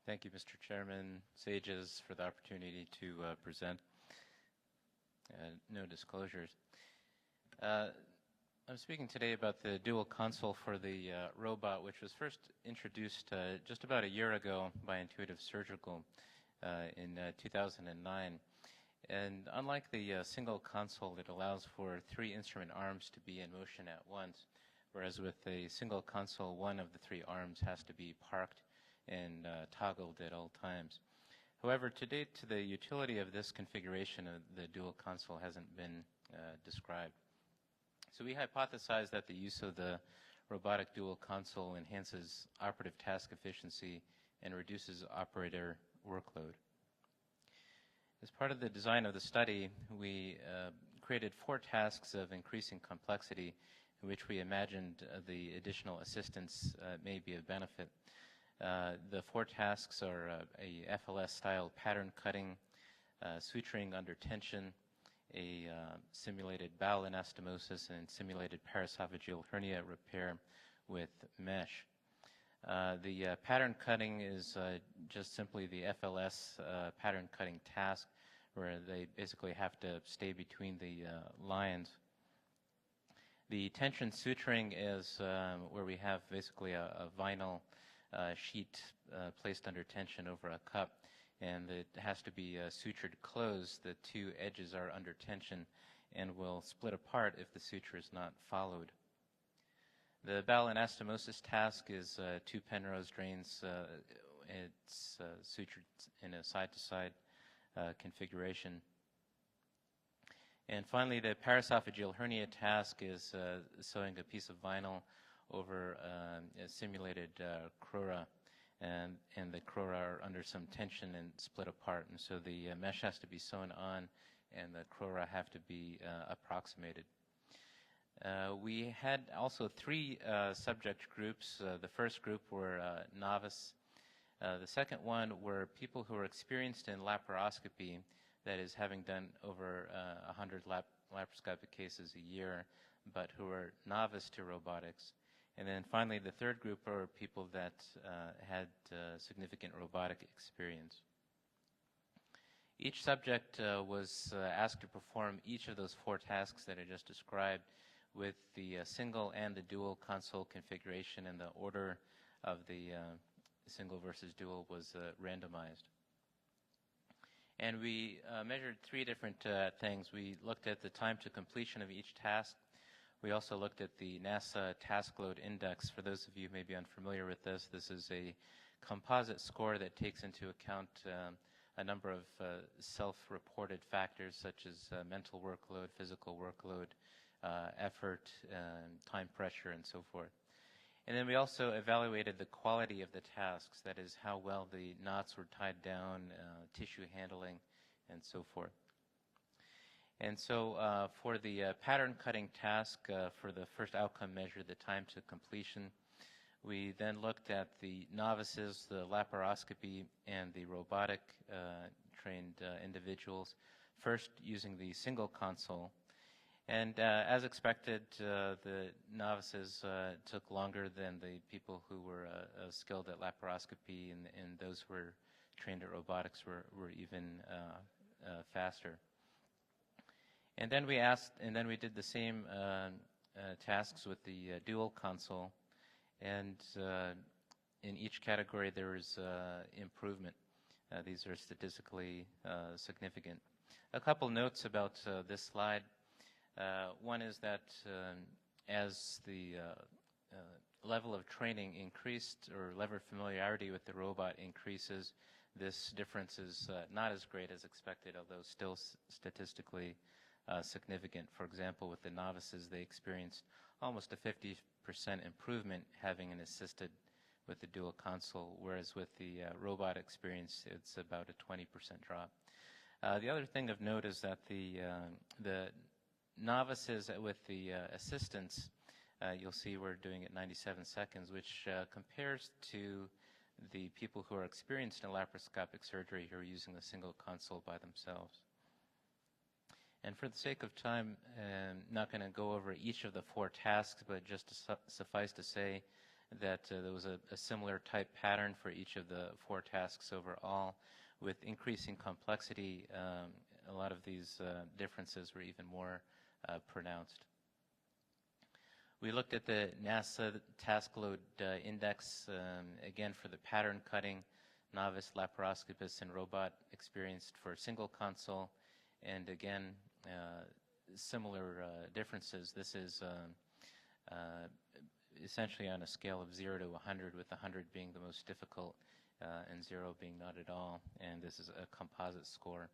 Thank you, Mr. Chairman, SAGES, for the opportunity to present. No disclosures. I'm speaking today about the dual console for the robot, which was first introduced just about a year ago by Intuitive Surgical in 2009. And unlike the single console, it allows for 3 instrument arms to be in motion at once, whereas with a single console, one of the 3 arms has to be parked and toggled at all times. However, to date, the utility of this configuration of the dual console hasn't been described. So we hypothesized that the use of the robotic dual console enhances operative task efficiency and reduces operator workload. As part of the design of the study, we created 4 tasks of increasing complexity in which we imagined the additional assistance may be of benefit. The 4 tasks are a FLS-style pattern cutting, suturing under tension, a simulated bowel anastomosis, and simulated paraesophageal hernia repair with mesh. The pattern cutting is just simply the FLS pattern cutting task, where they basically have to stay between the lines. The tension suturing is where we have basically a vinyl sheet placed under tension over a cup, and it has to be sutured closed. The 2 edges are under tension and will split apart if the suture is not followed. The bowel anastomosis task is 2 Penrose drains. It's sutured in a side-to-side configuration. And finally, the paraesophageal hernia task is sewing a piece of vinyl over a simulated crura, and the crura are under some tension and split apart, and so the mesh has to be sewn on and the crura have to be approximated. We had also 3 subject groups. The first group were novice. The second one were people who were experienced in laparoscopy, that is, having done over 100 laparoscopic cases a year, but who were novice to robotics. And then finally, the third group are people that had significant robotic experience. Each subject was asked to perform each of those 4 tasks that I just described with the single and the dual console configuration, and the order of the single versus dual was randomized. And we measured 3 different things. We looked at the time to completion of each task. We also looked at the NASA Task Load Index. For those of you who may be unfamiliar with this, this is a composite score that takes into account a number of self-reported factors such as mental workload, physical workload, effort, time pressure, and so forth. And then we also evaluated the quality of the tasks, that is, how well the knots were tied down, tissue handling, and so forth. And so for the pattern cutting task, for the first outcome measure, the time to completion, we then looked at the novices, the laparoscopy, and the robotic trained individuals, first using the single console. And as expected, the novices took longer than the people who were skilled at laparoscopy, and those who were trained at robotics were even faster. And then we did the same tasks with the dual console, and in each category there was improvement. These are statistically significant. A couple notes about this slide. One is that as the level of training increased, or level of familiarity with the robot increases, this difference is not as great as expected, although still statistically significant. For example, with the novices, they experienced almost a 50% improvement having an assisted with the dual console, whereas with the robot experience, it's about a 20% drop. The other thing of note is that the novices with the assistants, you'll see we're doing it 97 seconds, which compares to the people who are experienced in laparoscopic surgery who are using the single console by themselves. And for the sake of time, I'm not going to go over each of the 4 tasks, but just to suffice to say that there was a similar type pattern for each of the 4 tasks overall. With increasing complexity, a lot of these differences were even more pronounced. We looked at the NASA task load index, again for the pattern cutting, novice, laparoscopist, and robot experienced for single console, and again, similar differences. This is essentially on a scale of 0 to 100, with 100 being the most difficult and 0 being not at all, and this is a composite score.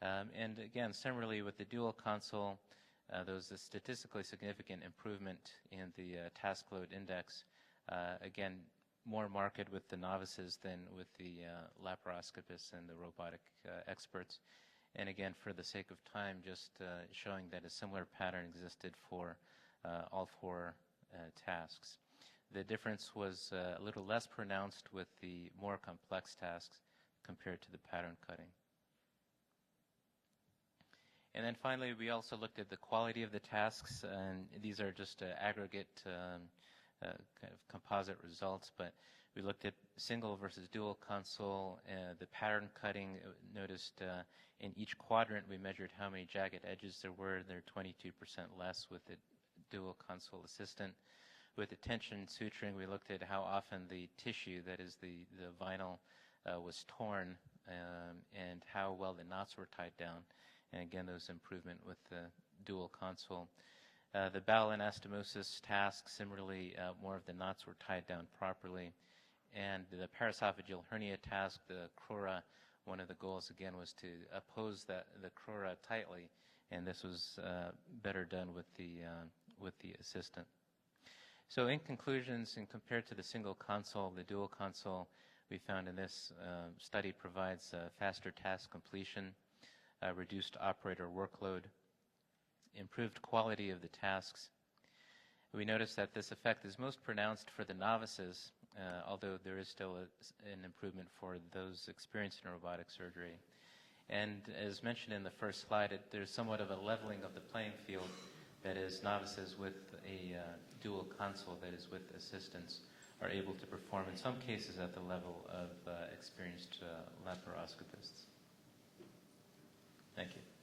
And again, similarly with the dual console, there was a statistically significant improvement in the task load index, again, more marked with the novices than with the laparoscopists and the robotic experts. And again, for the sake of time, just showing that a similar pattern existed for all 4 tasks. The difference was a little less pronounced with the more complex tasks compared to the pattern cutting. And then finally, we also looked at the quality of the tasks, and these are just aggregate kind of composite results, but we looked at single versus dual console, the pattern cutting. Noticed in each quadrant we measured how many jagged edges there were. They're 22% less with the dual console assistant. With the tension suturing, we looked at how often the tissue, that is the vinyl, was torn, and how well the knots were tied down. And again, there was improvement with the dual console. The bowel anastomosis task, similarly, more of the knots were tied down properly. And the paraesophageal hernia task, the crura, one of the goals again was to oppose the crura tightly, and this was better done with the assistant. So in conclusions, and compared to the single console, the dual console, we found in this study provides faster task completion, reduced operator workload, improved quality of the tasks. We noticed that this effect is most pronounced for the novices, although there is still an improvement for those experienced in robotic surgery. And as mentioned in the first slide, there's somewhat of a leveling of the playing field, that is, novices with a dual console, that is, with assistants, are able to perform in some cases at the level of experienced laparoscopists. Thank you.